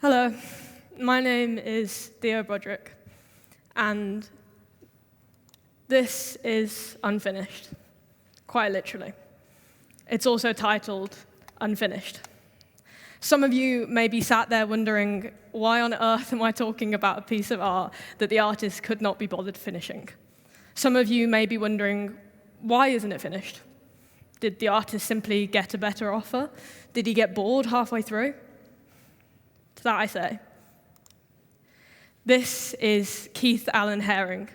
Hello, my name is Theo, and this is Unfinished, quite literally. It's also titled Unfinished. Some of you may be sat there wondering, why on earth am I talking about a piece of art that the artist could not be bothered finishing? Some of you may be wondering, why isn't it finished? Did the artist simply get a better offer? Did he get bored halfway through? To that I say, this is Keith Allen Haring.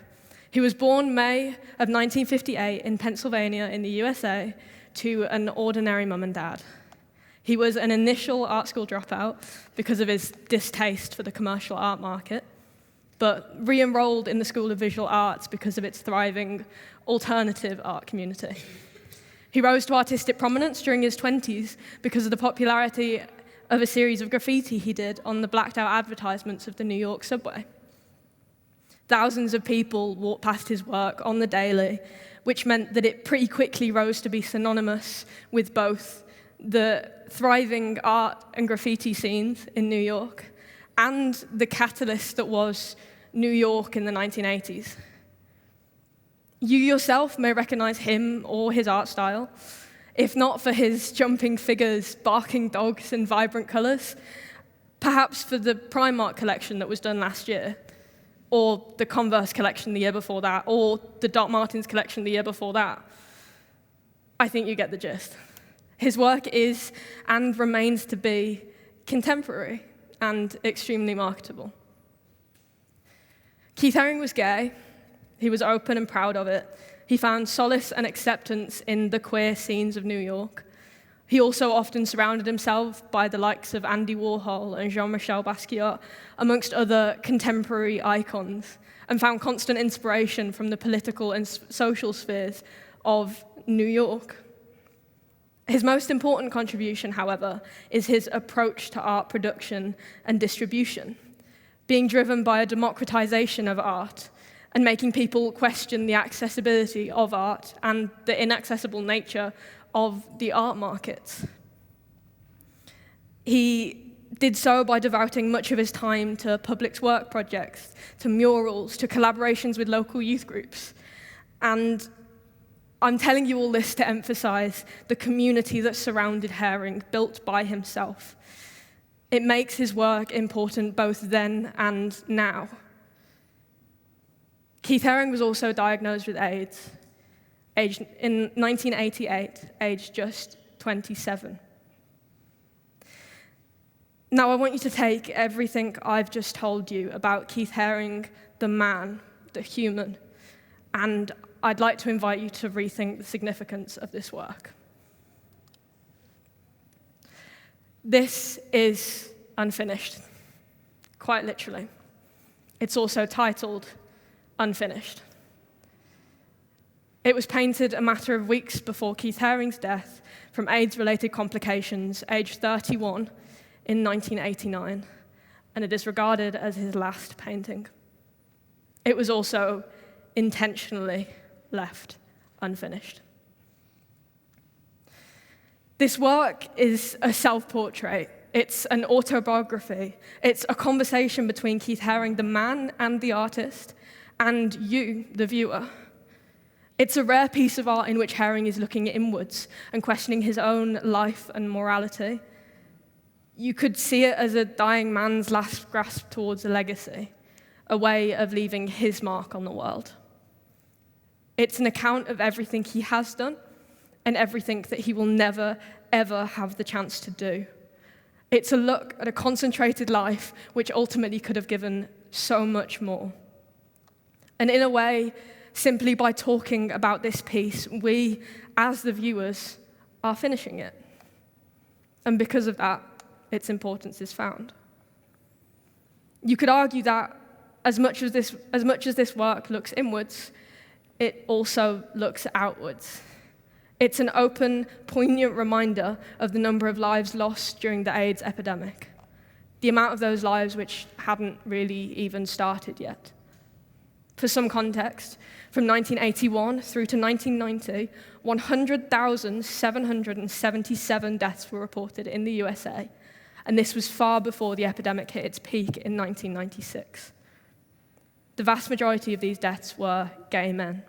He was born May of 1958 in Pennsylvania in the USA to an ordinary mum and dad. He was an initial art school dropout because of his distaste for the commercial art market, but re-enrolled in the School of Visual Arts because of its thriving alternative art community. He rose to artistic prominence during his 20s because of the popularity of a series of graffiti he did on the blacked-out advertisements of the New York subway. Thousands of people walked past his work on the daily, which meant that it pretty quickly rose to be synonymous with both the thriving art and graffiti scenes in New York and the catalyst that was New York in the 1980s. You yourself may recognize him or his art style, if not for his jumping figures, barking dogs, and vibrant colors, perhaps for the Primark collection that was done last year, or the Converse collection the year before that, or the Doc Martens collection the year before that. I think you get the gist. His work is and remains to be contemporary and extremely marketable. Keith Haring was gay. He was open and proud of it. He found solace and acceptance in the queer scenes of New York. He also often surrounded himself by the likes of Andy Warhol and Jean-Michel Basquiat, amongst other contemporary icons, and found constant inspiration from the political and social spheres of New York. His most important contribution, however, is his approach to art production and distribution, being driven by a democratization of art and making people question the accessibility of art and the inaccessible nature of the art markets. He did so by devoting much of his time to public work projects, to murals, to collaborations with local youth groups. And I'm telling you all this to emphasize the community that surrounded Haring, built by himself. It makes his work important both then and now. Keith Haring was also diagnosed with AIDS in 1988, aged just 27. Now, I want you to take everything I've just told you about Keith Haring, the man, the human, and I'd like to invite you to rethink the significance of this work. This is Unfinished, quite literally. It's also titled Unfinished. It was painted a matter of weeks before Keith Haring's death from AIDS-related complications, aged 31, in 1989, and it is regarded as his last painting. It was also intentionally left unfinished. This work is a self-portrait. It's an autobiography. It's a conversation between Keith Haring, the man and the artist, and you, the viewer. It's a rare piece of art in which Haring is looking inwards and questioning his own life and morality. You could see it as a dying man's last grasp towards a legacy, a way of leaving his mark on the world. It's an account of everything he has done and everything that he will never, ever have the chance to do. It's a look at a concentrated life which ultimately could have given so much more. And in a way, simply by talking about this piece, we, as the viewers, are finishing it. And because of that, its importance is found. You could argue that as much as this work looks inwards, it also looks outwards. It's an open, poignant reminder of the number of lives lost during the AIDS epidemic, the amount of those lives which hadn't really even started yet. For some context, from 1981 through to 1990, 100,777 deaths were reported in the USA, and this was far before the epidemic hit its peak in 1996. The vast majority of these deaths were gay men,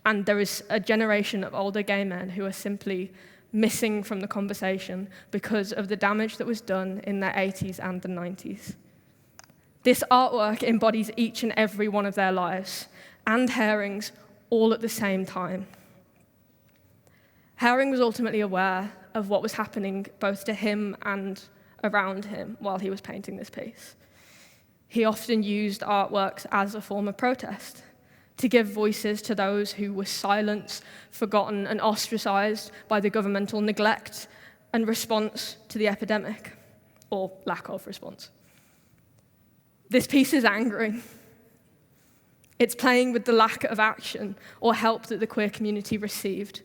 and there is a generation of older gay men who are simply missing from the conversation because of the damage that was done in their 80s and the 90s. This artwork embodies each and every one of their lives, and Haring's, all at the same time. Haring was ultimately aware of what was happening both to him and around him while he was painting this piece. He often used artworks as a form of protest, to give voices to those who were silenced, forgotten, and ostracized by the governmental neglect and response to the epidemic, or lack of response. This piece is angry. It's playing with the lack of action or help that the queer community received,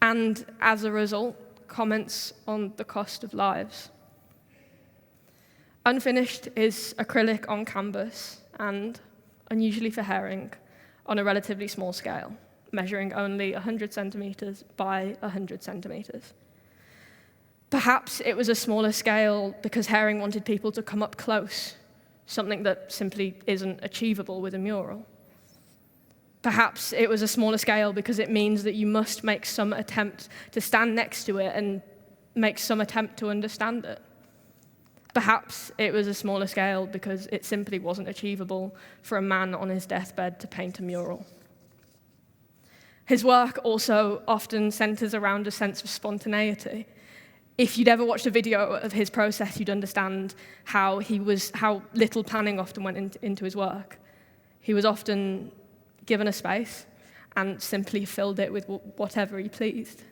and as a result, comments on the cost of lives. Unfinished is acrylic on canvas, and, unusually for Haring, on a relatively small scale, measuring only 100 centimeters by 100 centimeters. Perhaps it was a smaller scale because Haring wanted people to come up close, something that simply isn't achievable with a mural. Perhaps it was a smaller scale because it means that you must make some attempt to stand next to it and make some attempt to understand it. Perhaps it was a smaller scale because it simply wasn't achievable for a man on his deathbed to paint a mural. His work also often centers around a sense of spontaneity. If you'd ever watched a video of his process, you'd understand how little planning often went into his work. He was often given a space and simply filled it with whatever he pleased.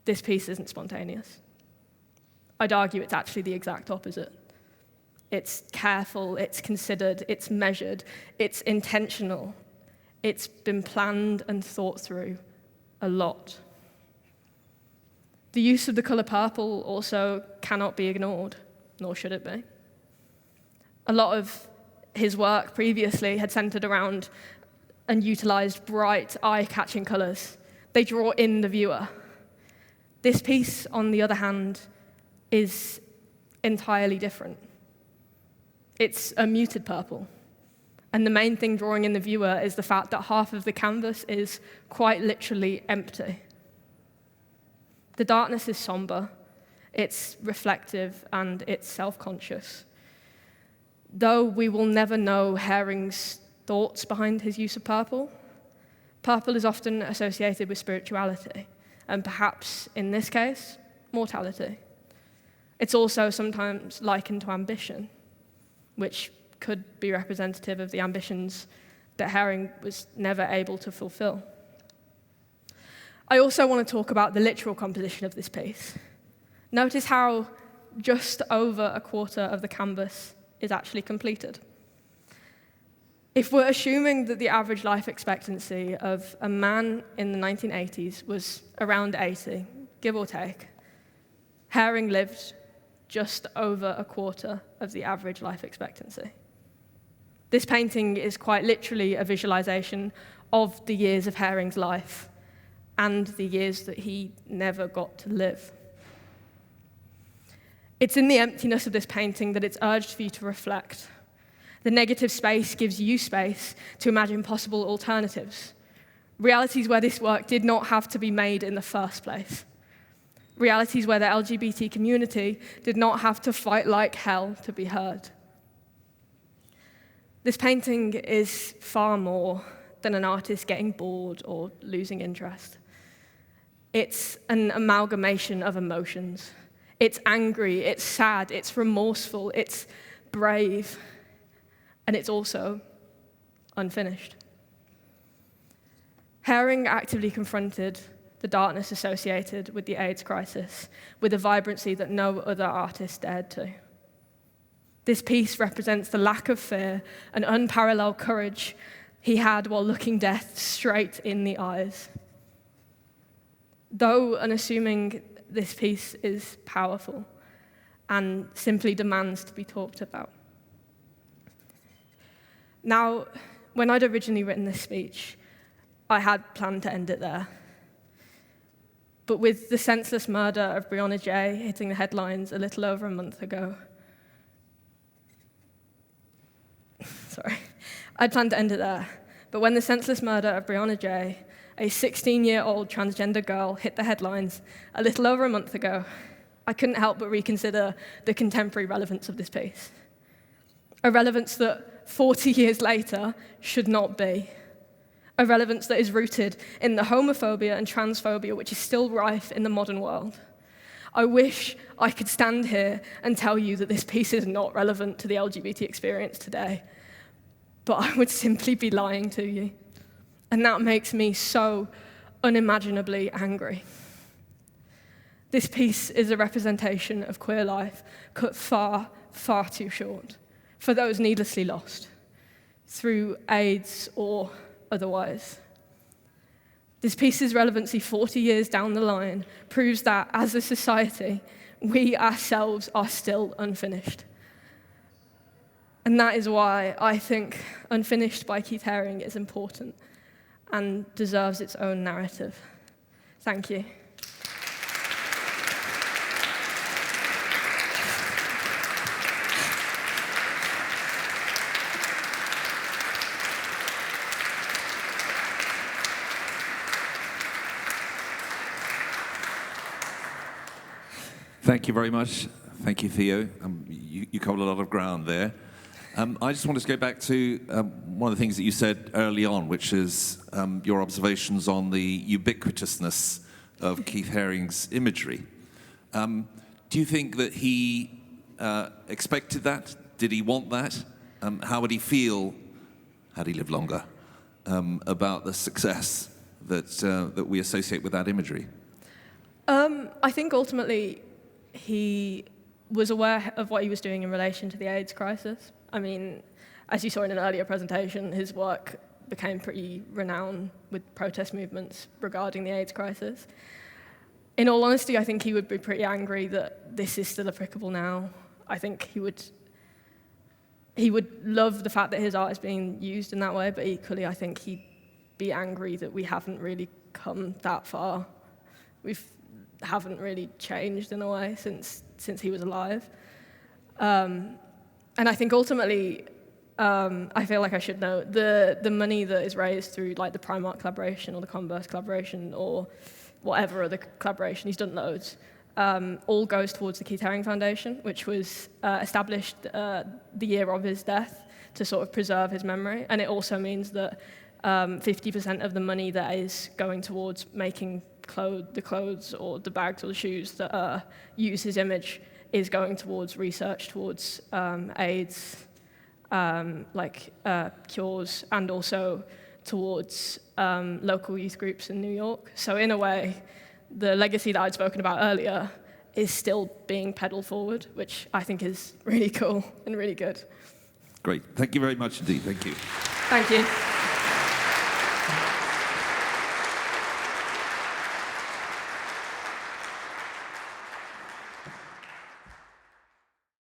This piece isn't spontaneous. I'd argue it's actually the exact opposite. It's careful, it's considered, it's measured, it's intentional. It's been planned and thought through a lot. The use of the color purple also cannot be ignored, nor should it be. A lot of his work previously had centered around and utilized bright, eye-catching colors. They draw in the viewer. This piece, on the other hand, is entirely different. It's a muted purple. And the main thing drawing in the viewer is the fact that half of the canvas is quite literally empty. The darkness is somber, it's reflective, and it's self-conscious. Though we will never know Haring's thoughts behind his use of purple, purple is often associated with spirituality, and perhaps, in this case, mortality. It's also sometimes likened to ambition, which could be representative of the ambitions that Haring was never able to fulfill. I also want to talk about the literal composition of this piece. Notice how just over a quarter of the canvas is actually completed. If we're assuming that the average life expectancy of a man in the 1980s was around 80, give or take, Haring lived just over a quarter of the average life expectancy. This painting is quite literally a visualization of the years of Haring's life and the years that he never got to live. It's in the emptiness of this painting that it's urged for you to reflect. The negative space gives you space to imagine possible alternatives, realities where this work did not have to be made in the first place. Realities where the LGBT community did not have to fight like hell to be heard. This painting is far more than an artist getting bored or losing interest. It's an amalgamation of emotions. It's angry, it's sad, it's remorseful, it's brave, and it's also unfinished. Haring actively confronted the darkness associated with the AIDS crisis with a vibrancy that no other artist dared to. This piece represents the lack of fear and unparalleled courage he had while looking death straight in the eyes. Though unassuming, this piece is powerful and simply demands to be talked about. Now, when I'd originally written this speech, I had planned to end it there. But with the senseless murder of Breonna J. hitting the headlines a little over a month ago, sorry, I'd planned to end it there. But when the senseless murder of Breonna J., a 16-year-old transgender girl, hit the headlines a little over a month ago, I couldn't help but reconsider the contemporary relevance of this piece. A relevance that 40 years later should not be. A relevance that is rooted in the homophobia and transphobia which is still rife in the modern world. I wish I could stand here and tell you that this piece is not relevant to the LGBT experience today, but I would simply be lying to you. And that makes me so unimaginably angry. This piece is a representation of queer life cut far, far too short for those needlessly lost, through AIDS or otherwise. This piece's relevancy 40 years down the line proves that, as a society, we ourselves are still unfinished. And that is why I think Unfinished by Keith Haring is important and deserves its own narrative. Thank you. Thank you very much. Thank you, Theo. You covered a lot of ground there. I just wanted to go back to one of the things that you said early on, which is your observations on the ubiquitousness of Keith Haring's imagery. Do you think that he expected that? Did he want that? How would he feel, had he lived longer, about the success that we associate with that imagery? I think ultimately he was aware of what he was doing in relation to the AIDS crisis. I mean, as you saw in an earlier presentation, his work became pretty renowned with protest movements regarding the AIDS crisis. In all honesty, I think he would be pretty angry that this is still applicable now. I think he would love the fact that his art is being used in that way, but equally I think he'd be angry that we haven't really come that far. We haven't really changed in a way since he was alive. And I think ultimately, I feel like I should know, the money that is raised through like the Primark collaboration or the Converse collaboration or whatever other collaboration, he's done loads, all goes towards the Keith Haring Foundation, which was established the year of his death to sort of preserve his memory. And it also means that 50% of the money that is going towards making the clothes or the bags or the shoes that use his image is going towards research towards AIDS, cures, and also towards local youth groups in New York. So in a way, the legacy that I'd spoken about earlier is still being pedaled forward, which I think is really cool and really good. Great. Thank you very much indeed. Thank you. Thank you.